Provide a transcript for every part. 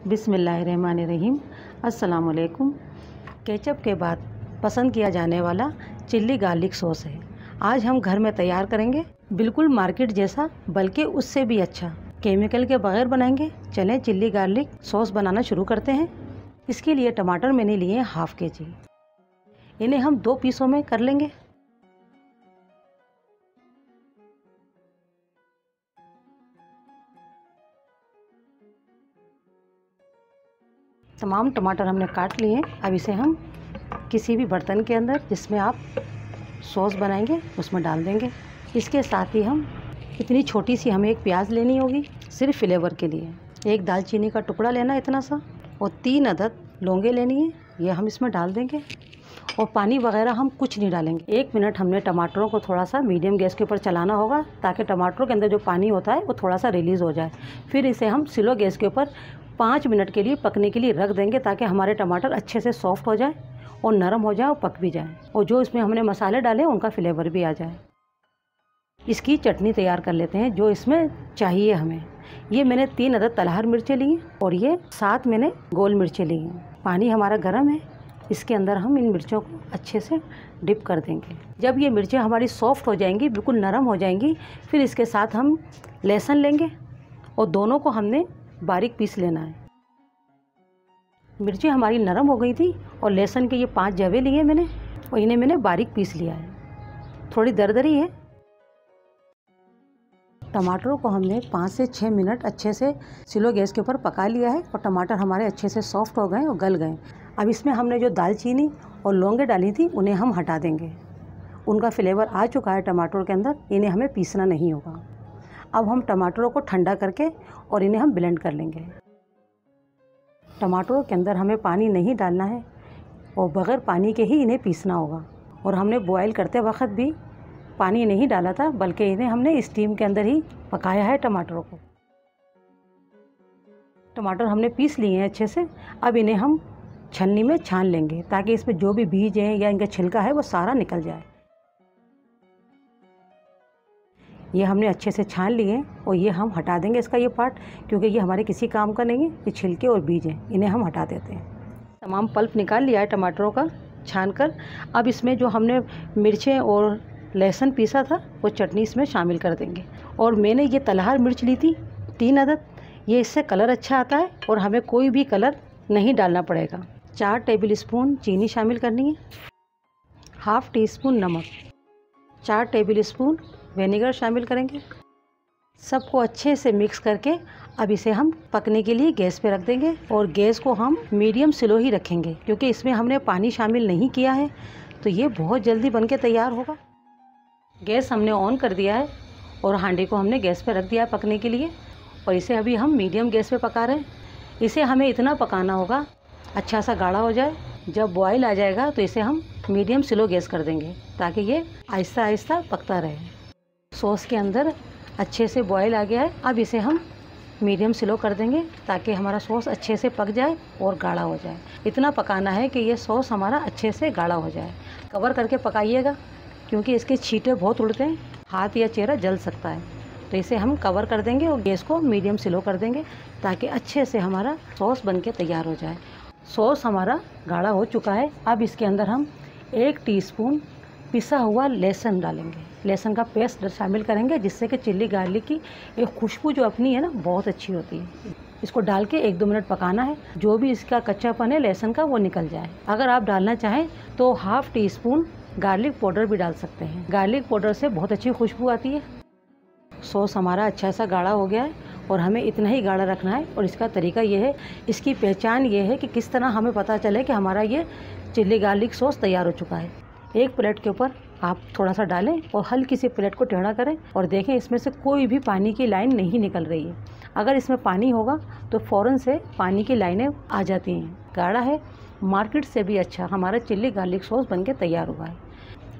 बिस्मिल्लाहिर्रहमानिर्रहीम। अस्सलाम वालेकुम। केचप के बाद पसंद किया जाने वाला चिल्ली गार्लिक सॉस है। आज हम घर में तैयार करेंगे, बिल्कुल मार्केट जैसा, बल्कि उससे भी अच्छा, केमिकल के बगैर बनाएंगे। चलें चिल्ली गार्लिक सॉस बनाना शुरू करते हैं। इसके लिए टमाटर मैंने लिए हाफ़ kg। इन्हें हम 2 पीसों में कर लेंगे। तमाम टमाटर हमने काट लिए। अब इसे हम किसी भी बर्तन के अंदर जिसमें आप सॉस बनाएंगे उसमें डाल देंगे। इसके साथ ही हम इतनी छोटी सी हमें एक प्याज लेनी होगी, सिर्फ फ्लेवर के लिए। एक दालचीनी का टुकड़ा लेना इतना सा, और 3 अदद लौंगे लेनी है, ये हम इसमें डाल देंगे। और पानी वगैरह हम कुछ नहीं डालेंगे। 1 मिनट हमने टमाटरों को थोड़ा सा मीडियम गैस के ऊपर चलाना होगा, ताकि टमाटरों के अंदर जो पानी होता है वो थोड़ा सा रिलीज़ हो जाए। फिर इसे हम स्लो गैस के ऊपर 5 मिनट के लिए पकने के लिए रख देंगे, ताकि हमारे टमाटर अच्छे से सॉफ्ट हो जाए और नरम हो जाए और पक भी जाए, और जो इसमें हमने मसाले डाले उनका फ्लेवर भी आ जाए। इसकी चटनी तैयार कर लेते हैं जो इसमें चाहिए हमें। ये मैंने 3 अदद तलहर मिर्चें ली और ये 7 मैंने गोल मिर्चें ली हैं। पानी हमारा गर्म है, इसके अंदर हम इन मिर्चों को अच्छे से डिप कर देंगे। जब ये मिर्चें हमारी सॉफ्ट हो जाएंगी, बिल्कुल नरम हो जाएंगी, फिर इसके साथ हम लहसुन लेंगे और दोनों को हमने बारीक पीस लेना है। मिर्ची हमारी नरम हो गई थी और लहसुन के ये 5 जवे लिए मैंने, और इन्हें मैंने बारीक पीस लिया है। थोड़ी दरदरी है। टमाटरों को हमने 5 से 6 मिनट अच्छे से स्लो गैस के ऊपर पका लिया है, और टमाटर हमारे अच्छे से सॉफ्ट हो गए और गल गए। अब इसमें हमने जो दालचीनी और लौंगे डाली थी उन्हें हम हटा देंगे। उनका फ्लेवर आ चुका है टमाटरों के अंदर, इन्हें हमें पीसना नहीं होगा। अब हम टमाटरों को ठंडा करके और इन्हें हम ब्लेंड कर लेंगे। टमाटरों के अंदर हमें पानी नहीं डालना है और बग़ैर पानी के ही इन्हें पीसना होगा। और हमने बॉयल करते वक्त भी पानी नहीं डाला था, बल्कि इन्हें हमने स्टीम के अंदर ही पकाया है टमाटरों को। टमाटर हमने पीस लिए हैं अच्छे से। अब इन्हें हम छलनी में छान लेंगे, ताकि इसमें जो भी बीज हैं या इनका छिलका है वो सारा निकल जाए। ये हमने अच्छे से छान लिए और ये हम हटा देंगे इसका ये पार्ट, क्योंकि ये हमारे किसी काम का नहीं है। ये छिलके और बीज हैं, इन्हें हम हटा देते हैं। तमाम पल्प निकाल लिया है टमाटरों का छान कर। अब इसमें जो हमने मिर्चें और लहसुन पीसा था वो चटनी इसमें शामिल कर देंगे। और मैंने ये तलहर मिर्च ली थी 3 अदद। ये इससे कलर अच्छा आता है और हमें कोई भी कलर नहीं डालना पड़ेगा। 4 टेबल स्पून चीनी शामिल करनी है, ½ टीस्पून नमक, 4 टेबल स्पून विनेगर शामिल करेंगे। सबको अच्छे से मिक्स करके अब इसे हम पकने के लिए गैस पे रख देंगे। और गैस को हम मीडियम स्लो ही रखेंगे, क्योंकि इसमें हमने पानी शामिल नहीं किया है, तो ये बहुत जल्दी बनके तैयार होगा। गैस हमने ऑन कर दिया है और हांडी को हमने गैस पे रख दिया है पकने के लिए, और इसे अभी हम मीडियम गैस पे पका रहे हैं। इसे हमें इतना पकाना होगा अच्छा सा गाढ़ा हो जाए। जब बॉयल आ जाएगा तो इसे हम मीडियम स्लो गैस कर देंगे, ताकि ये आहिस्ता आहिस्ता पकता रहे। सॉस के अंदर अच्छे से बॉयल आ गया है। अब इसे हम मीडियम स्लो कर देंगे, ताकि हमारा सॉस अच्छे से पक जाए और गाढ़ा हो जाए। इतना पकाना है कि ये सॉस हमारा अच्छे से गाढ़ा हो जाए। कवर करके पकाइएगा, क्योंकि इसके छींटे बहुत उड़ते हैं, हाथ या चेहरा जल सकता है। तो इसे हम कवर कर देंगे और गैस को मीडियम स्लो कर देंगे, ताकि अच्छे से हमारा सॉस बनके तैयार हो जाए। सॉस हमारा गाढ़ा हो चुका है। अब इसके अंदर हम 1 टीस्पून पिसा हुआ लहसुन डालेंगे। लहसुन का पेस्ट शामिल करेंगे, जिससे कि चिल्ली गार्लिक की एक खुशबू जो अपनी है ना, बहुत अच्छी होती है। इसको डाल के 1-2 मिनट पकाना है। जो भी इसका कच्चापन है लहसुन का वो निकल जाए। अगर आप डालना चाहें तो ½ टीस्पून गार्लिक पाउडर भी डाल सकते हैं। गार्लिक पाउडर से बहुत अच्छी खुशबू आती है। सॉस हमारा अच्छा सा गाढ़ा हो गया है, और हमें इतना ही गाढ़ा रखना है। और इसका तरीका ये है, इसकी पहचान ये है कि किस तरह हमें पता चले कि हमारा ये चिल्ली गार्लिक सॉस तैयार हो चुका है। एक प्लेट के ऊपर आप थोड़ा सा डालें और हल्की सी प्लेट को टेढ़ा करें, और देखें इसमें से कोई भी पानी की लाइन नहीं निकल रही है। अगर इसमें पानी होगा तो फ़ौरन से पानी की लाइनें आ जाती हैं। गाढ़ा है, मार्केट से भी अच्छा हमारा चिल्ली गार्लिक सॉस बनके तैयार हुआ है।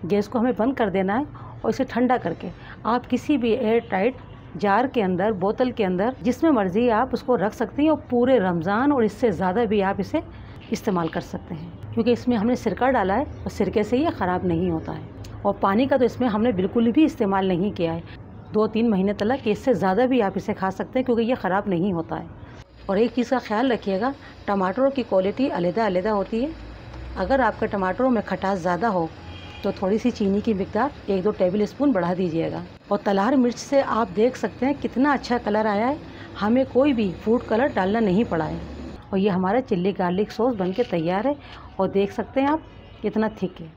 गैस को हमें बंद कर देना है, और इसे ठंडा करके आप किसी भी एयर टाइट जार के अंदर, बोतल के अंदर, जिसमें मर्ज़ी आप उसको रख सकती हैं। और पूरे रमज़ान और इससे ज़्यादा भी आप इसे इस्तेमाल कर सकते हैं, क्योंकि इसमें हमने सिरका डाला है और सिरके से ये ख़राब नहीं होता है। और पानी का तो इसमें हमने बिल्कुल भी इस्तेमाल नहीं किया है। 2-3 महीने तक, इससे ज़्यादा भी आप इसे खा सकते हैं, क्योंकि ये ख़राब नहीं होता है। और एक चीज़ का ख्याल रखिएगा, टमाटरों की क्वालिटी अलग अलग होती है। अगर आपके टमाटरों में खटास ज़्यादा हो तो थोड़ी सी चीनी की मिकदार 1-2 टेबल स्पून बढ़ा दीजिएगा। और तलार मिर्च से आप देख सकते हैं कितना अच्छा कलर आया है, हमें कोई भी फूड कलर डालना नहीं पड़ा है। और ये हमारा चिल्ली गार्लिक सॉस बनके तैयार है और देख सकते हैं आप कितना थिक है।